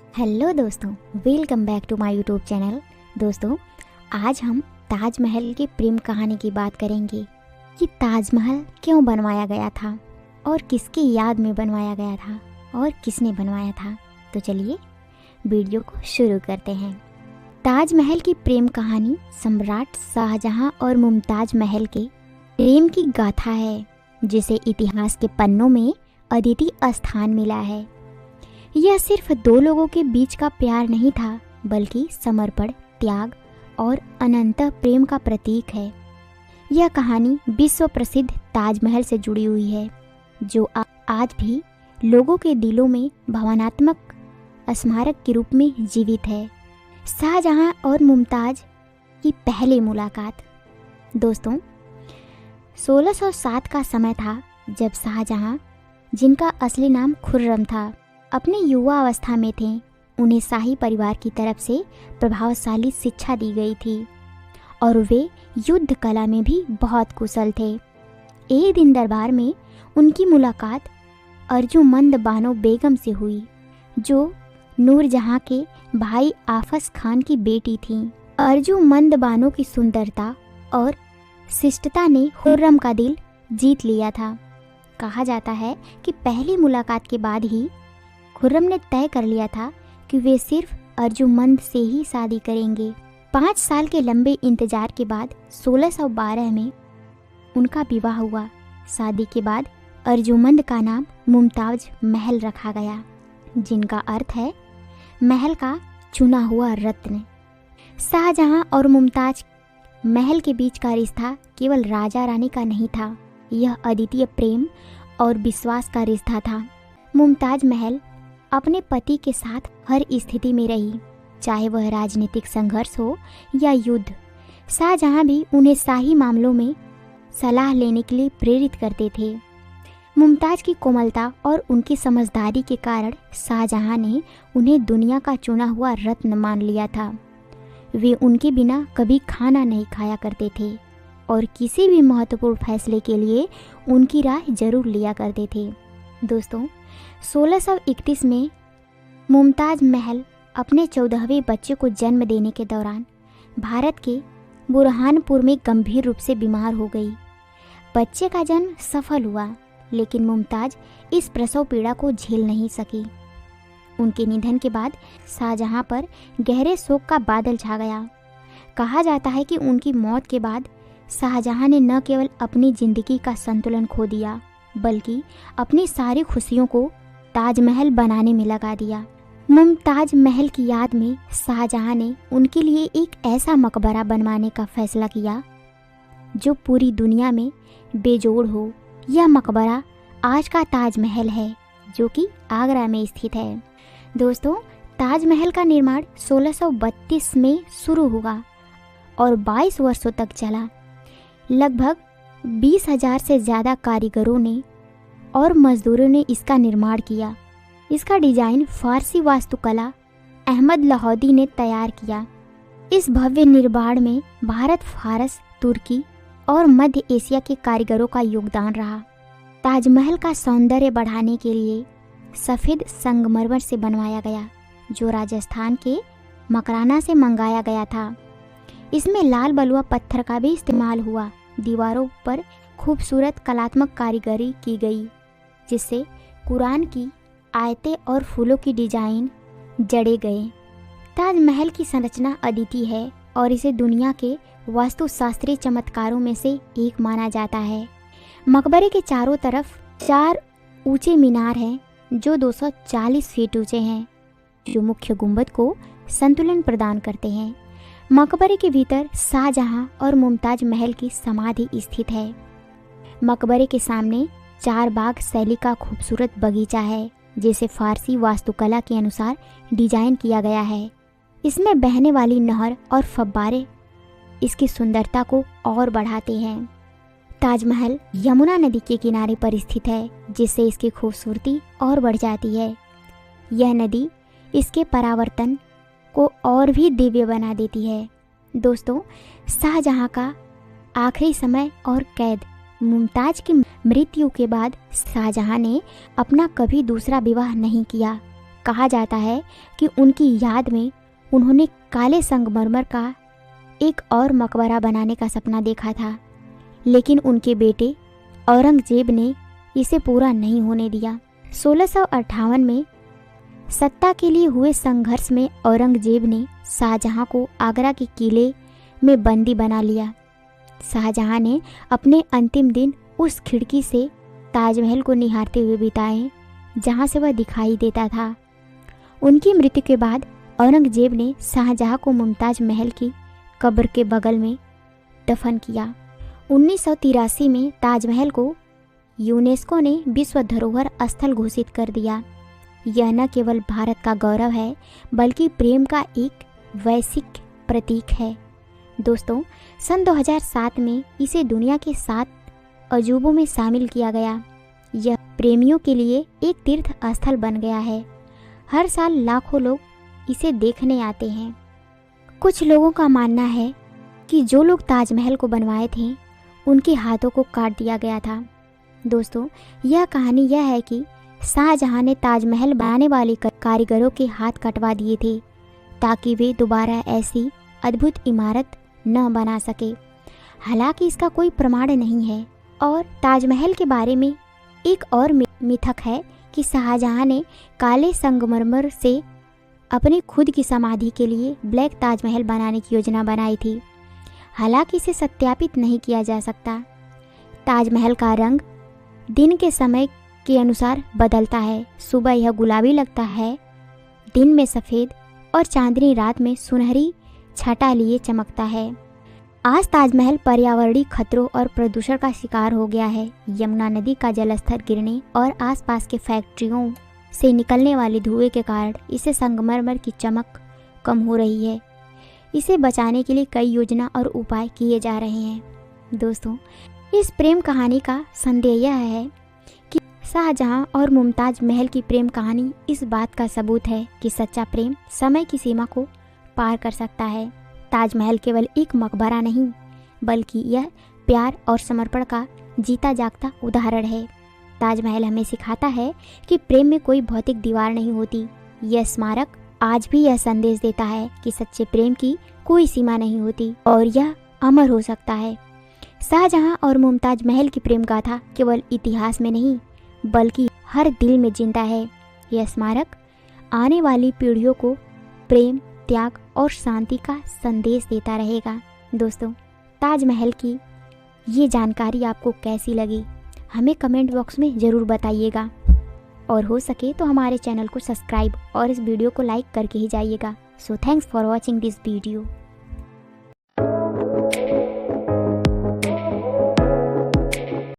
Hello दोस्तों, welcome back to my YouTube channel. दोस्तों, आज हम ताजमहल की प्रेम कहानी की बात करेंगे कि ताजमहल क्यों बनवाया गया था और किसकी याद में बनवाया गया था और किसने बनवाया था। तो चलिए वीडियो को शुरू करते हैं। ताजमहल की प्रेम कहानी सम्राट शाहजहां और मुमताज महल के प्रेम की गाथा है, जिसे इतिहास के पन्नों में अद्वितीय स्थान मिला है। यह सिर्फ दो लोगों के बीच का प्यार नहीं था, बल्कि समर्पण, त्याग और अनंत प्रेम का प्रतीक है। यह कहानी विश्व प्रसिद्ध ताजमहल से जुड़ी हुई है, जो आज भी लोगों के दिलों में भावनात्मक स्मारक के रूप में जीवित है। शाहजहां और मुमताज की पहली मुलाकात। दोस्तों, 1607 का समय था जब शाहजहां, जिनका असली नाम खुर्रम था, अपने युवा अवस्था में थे। उन्हें शाही परिवार की तरफ से प्रभावशाली शिक्षा दी गई थी और वे युद्ध कला में भी बहुत कुशल थे। एक दिन दरबार में उनकी मुलाकात अर्जुमंद बानो बेगम से हुई, जो नूरजहां के भाई आफस खान की बेटी थीं। अर्जुमंद बानो की सुंदरता और शिष्टता ने खुर्रम का दिल जीत लिया था। कहा जाता है कि पहली मुलाकात के बाद ही खुर्रम ने तय कर लिया था कि वे सिर्फ अर्जुमंद से ही शादी करेंगे। 5 साल के लंबे इंतजार के बाद 1612 में उनका विवाह हुआ। शादी के बाद अर्जुमंद का नाम मुमताज महल रखा गया, जिनका अर्थ है महल का चुना हुआ रत्न। शाहजहां और मुमताज महल के बीच का रिश्ता केवल राजा रानी का नहीं था, यह अद्वितीय प्रेम और विश्वास का रिश्ता था। मुमताज महल अपने पति के साथ हर स्थिति में रही, चाहे वह राजनीतिक संघर्ष हो या युद्ध। शाहजहां भी उन्हें शाही मामलों में सलाह लेने के लिए प्रेरित करते थे। मुमताज की कोमलता और उनकी समझदारी के कारण शाहजहां ने उन्हें दुनिया का चुना हुआ रत्न मान लिया था। वे उनके बिना कभी खाना नहीं खाया करते थे और किसी भी महत्वपूर्ण फैसले के लिए उनकी राय जरूर लिया करते थे। दोस्तों, 1631 में मुमताज महल अपने 14वें बच्चे को जन्म देने के दौरान भारत के बुरहानपुर में गंभीर रूप से बीमार हो गई। बच्चे का जन्म सफल हुआ, लेकिन मुमताज इस प्रसव पीड़ा को झेल नहीं सकी। उनके निधन के बाद शाहजहां पर गहरे शोक का बादल छा गया। कहा जाता है कि उनकी मौत के बाद शाहजहां ने न केवल अपनी जिंदगी का संतुलन खो दिया, बल्कि अपनी सारी खुशियों को ताजमहल बनाने में लगा दिया। मुमताज महल की याद में शाहजहां ने उनके लिए एक ऐसा मकबरा बनवाने का फैसला किया जो पूरी दुनिया में बेजोड़ हो। यह मकबरा आज का ताजमहल है, जो कि आगरा में स्थित है। दोस्तों, ताजमहल का निर्माण 1632 में शुरू हुआ और 22 वर्षों तक चला। लगभग 20,000 से ज़्यादा कारीगरों ने और मजदूरों ने इसका निर्माण किया। इसका डिजाइन फारसी वास्तुकला अहमद लाहौदी ने तैयार किया। इस भव्य निर्माण में भारत, फारस, तुर्की और मध्य एशिया के कारीगरों का योगदान रहा। ताजमहल का सौंदर्य बढ़ाने के लिए सफ़ेद संगमरमर से बनवाया गया, जो राजस्थान के मकराना से मंगाया गया था। इसमें लाल बलुआ पत्थर का भी इस्तेमाल हुआ। दीवारों पर खूबसूरत कलात्मक कारीगरी की गई, जिससे कुरान की आयतें और फूलों की डिजाइन जड़े गए। ताजमहल की संरचना अद्वितीय है और इसे दुनिया के वास्तुशास्त्रीय चमत्कारों में से एक माना जाता है। मकबरे के चारों तरफ 4 ऊंचे मीनार हैं, जो 240 फीट ऊंचे हैं, जो मुख्य गुंबद को संतुलन प्रदान करते हैं। मकबरे के भीतर शाहजहां और मुमताज महल की समाधि स्थित है। मकबरे के सामने 4 बाग शैली का खूबसूरत बगीचा है, जिसे फारसी वास्तुकला के अनुसार डिजाइन किया गया है। इसमें बहने वाली नहर और फव्वारे इसकी सुंदरता को और बढ़ाते हैं। ताजमहल यमुना नदी के किनारे पर स्थित है, जिससे इसकी खूबसूरती और बढ़ जाती है। यह नदी इसके परावर्तन को और भी दिव्य बना देती है। दोस्तों, शाहजहां का आखिरी समय और कैद। मुमताज की मृत्यु के बाद शाहजहां ने अपना कभी दूसरा विवाह नहीं किया। कहा जाता है कि उनकी याद में उन्होंने काले संगमरमर का एक और मकबरा बनाने का सपना देखा था, लेकिन उनके बेटे औरंगजेब ने इसे पूरा नहीं होने दिया। 1658 में सत्ता के लिए हुए संघर्ष में औरंगजेब ने शाहजहां को आगरा के किले में बंदी बना लिया। शाहजहां ने अपने अंतिम दिन उस खिड़की से ताजमहल को निहारते हुए बिताए जहां से वह दिखाई देता था। उनकी मृत्यु के बाद औरंगजेब ने शाहजहां को मुमताज महल की कब्र के बगल में दफन किया। 1983 में ताजमहल को यूनेस्को ने विश्व धरोहर स्थल घोषित कर दिया। यह न केवल भारत का गौरव है बल्कि प्रेम का एक वैश्विक प्रतीक है। दोस्तों, सन 2007 में इसे दुनिया के 7 अजूबों में शामिल किया गया। यह प्रेमियों के लिए एक तीर्थ स्थल बन गया है। हर साल लाखों लोग इसे देखने आते हैं। कुछ लोगों का मानना है कि जो लोग ताजमहल को बनवाए थे उनके हाथों को काट दिया गया था। दोस्तों, यह कहानी यह है कि शाहजहां ने ताजमहल बनाने वाले कारीगरों के हाथ कटवा दिए थे ताकि वे दोबारा ऐसी अद्भुत इमारत न बना सके। हालांकि इसका कोई प्रमाण नहीं है। और ताजमहल के बारे में एक और मिथक है कि शाहजहां ने काले संगमरमर से अपनी खुद की समाधि के लिए ब्लैक ताजमहल बनाने की योजना बनाई थी। हालांकि इसे सत्यापित नहीं किया जा सकता। ताजमहल का रंग दिन के समय के अनुसार बदलता है। सुबह यह गुलाबी लगता है, दिन में सफ़ेद और चांदनी रात में सुनहरी छटा लिए चमकता है। आज ताजमहल पर्यावरणीय खतरों और प्रदूषण का शिकार हो गया है। यमुना नदी का जलस्तर गिरने और आसपास के फैक्ट्रियों से निकलने वाले धुएं के कारण इसे संगमरमर की चमक कम हो रही है। इसे बचाने के लिए कई योजना और उपाय किए जा रहे हैं। दोस्तों, इस प्रेम कहानी का संदेश यह है कि शाहजहां और मुमताज महल की प्रेम कहानी इस बात का सबूत है कि सच्चा प्रेम समय की सीमा को पार कर सकता है। ताजमहल केवल एक मकबरा नहीं बल्कि यह प्यार और समर्पण का जीता जागता उदाहरण है। ताजमहल हमें सिखाता है कि प्रेम में कोई भौतिक दीवार नहीं होती। यह स्मारक आज भी यह संदेश देता है कि सच्चे प्रेम की कोई सीमा नहीं होती और यह अमर हो सकता है। शाहजहां और मुमताज महल की प्रेम गाथा केवल इतिहास में नहीं बल्कि हर दिल में जिंदा है। यह स्मारक आने वाली पीढ़ियों को प्रेम, त्याग और शांति का संदेश देता रहेगा। दोस्तों, ताजमहल की ये जानकारी आपको कैसी लगी हमें कमेंट बॉक्स में ज़रूर बताइएगा और हो सके तो हमारे चैनल को सब्सक्राइब और इस वीडियो को लाइक करके ही जाइएगा। So thanks for watching this video.